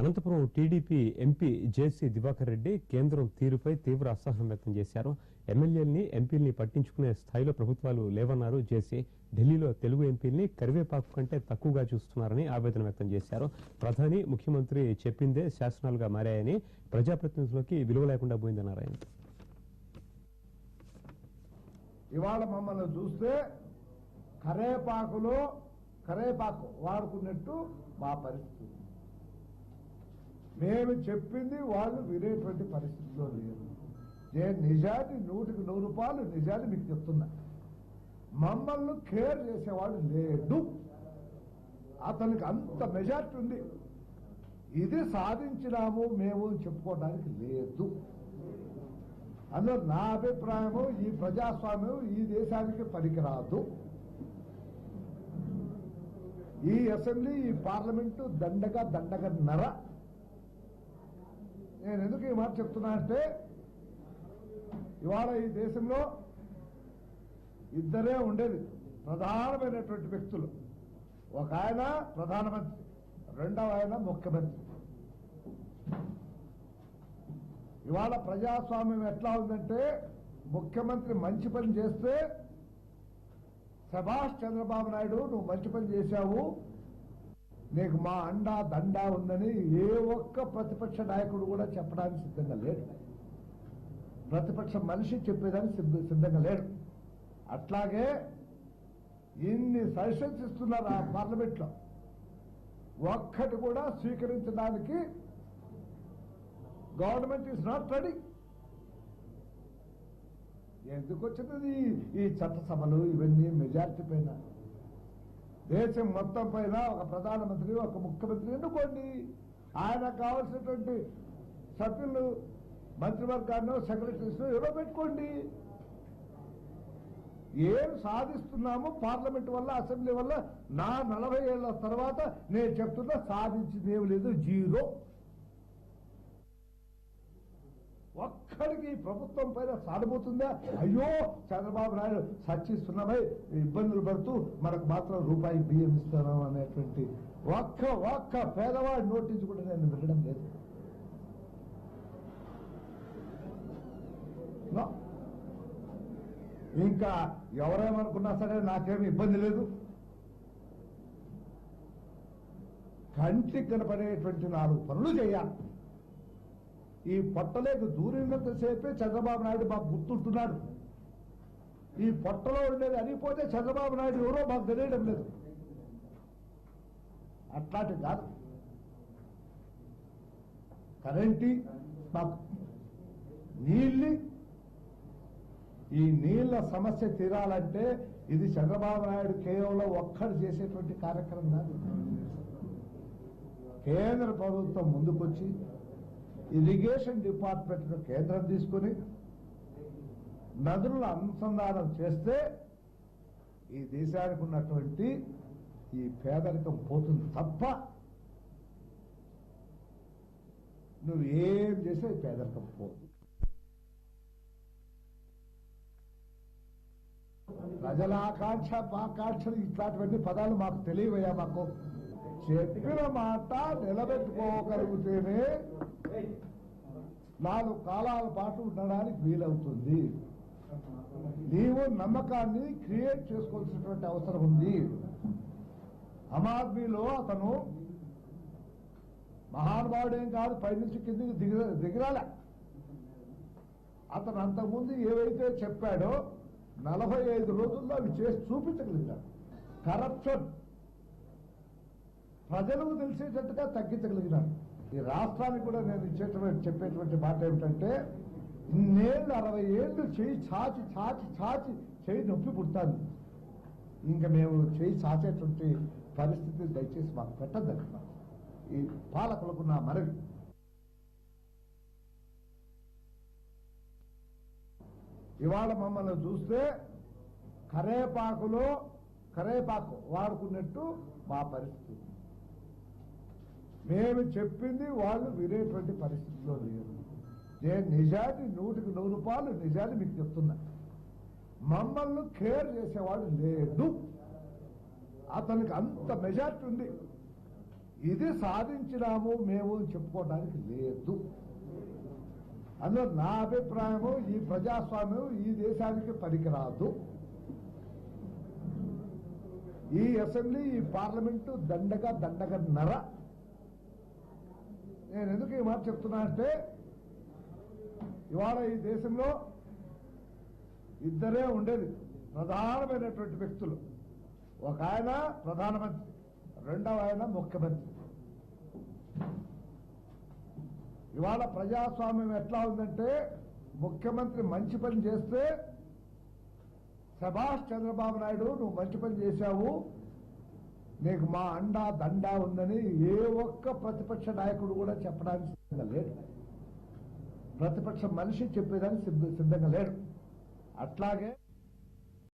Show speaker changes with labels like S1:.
S1: Anantapuram TDP MP JC Diwakar Reddy కేంద్రం తీరుపై తీవ్ర అసహనం వ్యక్తం చేశారు. ఎమ్మెల్యేల్ని ఎంపీల్ని పట్టించుకునే స్థాయిలో ప్రభుత్వాలు లేవన్నారు జేసీ. ఢిల్లీలో తెలుగు ఎంపీల్ని కరివేపాకు కంటే తక్కువగా చూస్తున్నారని ఆవేదన వ్యక్తం చేశారు. ప్రధాని, ముఖ్యమంత్రి చెప్పిందే శాసనాలుగా మారాయని, ప్రజాప్రతినిధులకి విలువ లేకుండా పోయిందన్నారు ఆయన.
S2: ఇవాళ మమ్మల్ని చూస్తే కరేపాకు వాడుకున్నట్టు మా పరిస్థితి. మేము చెప్పింది వాళ్ళు వినేటువంటి పరిస్థితిలో లేరు. నేను నిజాన్ని 100% నిజాన్ని మీకు చెప్తున్నా. మమ్మల్ని కేర్ చేసేవాడు లేడు. అతనికి అంత మెజార్టీ ఉంది. ఇది సాధించినాము మేము చెప్పుకోవడానికి లేదు. అందులో నా అభిప్రాయము ఈ ప్రజాస్వామ్యం ఈ దేశానికి పనికిరాదు. ఈ అసెంబ్లీ ఈ పార్లమెంటు దండగన్నర. నేను ఎందుకు ఈ మాట చెప్తున్నా అంటే ఇవాళ ఈ దేశంలో ఇద్దరే ఉండేది ప్రధానమైనటువంటి వ్యక్తులు. ఒక ఆయన ప్రధానమంత్రి, రెండవ ఆయన ముఖ్యమంత్రి. ఇవాళ ప్రజాస్వామ్యం ఎట్లా ఉందంటే ముఖ్యమంత్రి మంచి పని చేస్తే శభాష్ చంద్రబాబు నాయుడు నువ్వు మంచి పని చేశావు, నీకు మా అండా దండా ఉందని ఏ ఒక్క ప్రతిపక్ష నాయకుడు కూడా చెప్పడానికి సిద్ధంగా లేడు. ప్రతిపక్ష మనిషి చెప్పేదానికి సిద్ధంగా లేడు. అట్లాగే ఇన్ని సజెషన్స్ ఇస్తున్నారు ఆ పార్లమెంట్ లో, ఒక్కటి కూడా స్వీకరించడానికి గవర్నమెంట్ ఈజ్ నాట్ రెడీ. ఎందుకు వచ్చినది ఈ చట్టసభలు ఇవన్నీ? మెజారిటీ పైన, దేశం మొత్తం పైన ఒక ప్రధానమంత్రి ఒక ముఖ్యమంత్రి ఎన్నుకోండి. ఆయన కావాల్సినటువంటి సభ్యులు మంత్రివర్గాన్ని సెక్రటరీస్ ఎవరో పెట్టుకోండి. ఏం సాధిస్తున్నామో పార్లమెంట్ వల్ల అసెంబ్లీ వల్ల నా 40 ఏళ్ల తర్వాత నేను చెప్తున్నా సాధించింది ఏమి లేదు, జీరో. ఒక్కడికి ప్రభుత్వం పైన సానుభూతుందా? అయ్యో చంద్రబాబు నాయుడు సచ్చిస్తున్నామై ఇబ్బందులు పడుతూ మనకు మాత్రం రూపాయి బియ్యం ఇస్తున్నాం అనేటువంటి ఒక్క పేదవాడి నోటీసు కూడా నేను వినడం లేదు. ఇంకా ఎవరేమనుకున్నా సరే నాకేమి ఇబ్బంది లేదు. కంటికి కనపడేటువంటి 4 పనులు చేయాలి. ఈ పొట్టలేక దూరినంతసేపే చంద్రబాబు నాయుడు మాకు గుర్తుంటున్నాడు. ఈ పొట్టలో ఉండేది అనిపోతే చంద్రబాబు నాయుడు ఎవరో మాకు తెలియడం లేదు. అట్లాంటి కాదు. కరెంటు మాకు నీళ్ళు, ఈ నీళ్ల సమస్య తీరాలంటే ఇది చంద్రబాబు నాయుడు కేవలం ఒక్కడు చేసేటువంటి కార్యక్రమం కాదు. కేంద్ర ప్రభుత్వం ముందుకొచ్చి ఇరిగేషన్ డిపార్ట్మెంట్ కేంద్రం తీసుకుని నదులను అనుసంధానం చేస్తే ఈ దేశానికి ఉన్నటువంటి ఈ పేదరికం పోతుంది తప్ప నువ్వు ఏం చేస్తే ఈ పేదరికం పోదు. ప్రజల ఆకాంక్ష ఆకాంక్షలు ఇట్లాంటివన్నీ పదాలు మాకు తెలియవయ్యా. మాకు చెప్పిన మాట నిలబెట్టుకోగలిగితేనే 4 కాలాల పాటు ఉండడానికి వీలవుతుంది. నీవు నమ్మకాన్ని క్రియేట్ చేసుకోవాల్సినటువంటి అవసరం ఉంది. ఆమ్ ఆద్మీలో అతను మహానుభావుడేం కాదు, పైనుంచి కిందికి దిగిరాలే. అతను అంతకుముందు ఏవైతే చెప్పాడో 45 రోజుల్లో అవి చేసి చూపించగలిగాడు. కరప్షన్ ప్రజలకు తెలిసేటట్టుగా తగ్గించగలిగినాడు. ఈ రాష్ట్రానికి కూడా నేను చెప్పేటువంటి మాట ఏమిటంటే ఇన్నేళ్ళు 60 ఏళ్ళు చేయి చాచి చేయి నొప్పి పుడుతుంది. ఇంకా మేము చేయి చాచేటువంటి పరిస్థితి దయచేసి మాకు పెట్టద్దండి. ఈ పాలకులకు నా మనవి. ఇవాళ మమ్మల్ని చూస్తే కరేపాకు వాడుకున్నట్టు మా పరిస్థితి. మేము చెప్పింది వాళ్ళు వినేటువంటి పరిస్థితిలో లేరు. నేను నిజాన్ని 100% నిజాన్ని మీకు చెప్తున్నా. మమ్మల్ని కేర్ చేసేవాడు లేడు. అతనికి అంత మెజార్టీ ఉంది. ఇది సాధించినాము మేము చెప్పుకోవడానికి లేదు. అందులో నా అభిప్రాయము ఈ ప్రజాస్వామ్యం ఈ దేశానికి పనికిరాదు. ఈ అసెంబ్లీ ఈ పార్లమెంటు దండగన్నర. నేను ఎందుకు ఈ మాట చెప్తున్నా అంటే ఇవాళ ఈ దేశంలో ఇద్దరే ఉండేది ప్రధానమైనటువంటి వ్యక్తులు. ఒక ఆయన ప్రధానమంత్రి, రెండవ ఆయన ముఖ్యమంత్రి. ఇవాళ ప్రజాస్వామ్యం ఎట్లా ఉందంటే ముఖ్యమంత్రి మంచి పని చేస్తే శభాష్ చంద్రబాబు నాయుడు నువ్వు మంచి పని చేశావు, నీకు మా అండా దండా ఉందని ఏ ఒక్క ప్రతిపక్ష నాయకుడు కూడా చెప్పడానికి సిద్ధంగా లేడు. ప్రతిపక్ష మనిషి చెప్పేదానికి సిద్ధంగా లేడు. అట్లాగే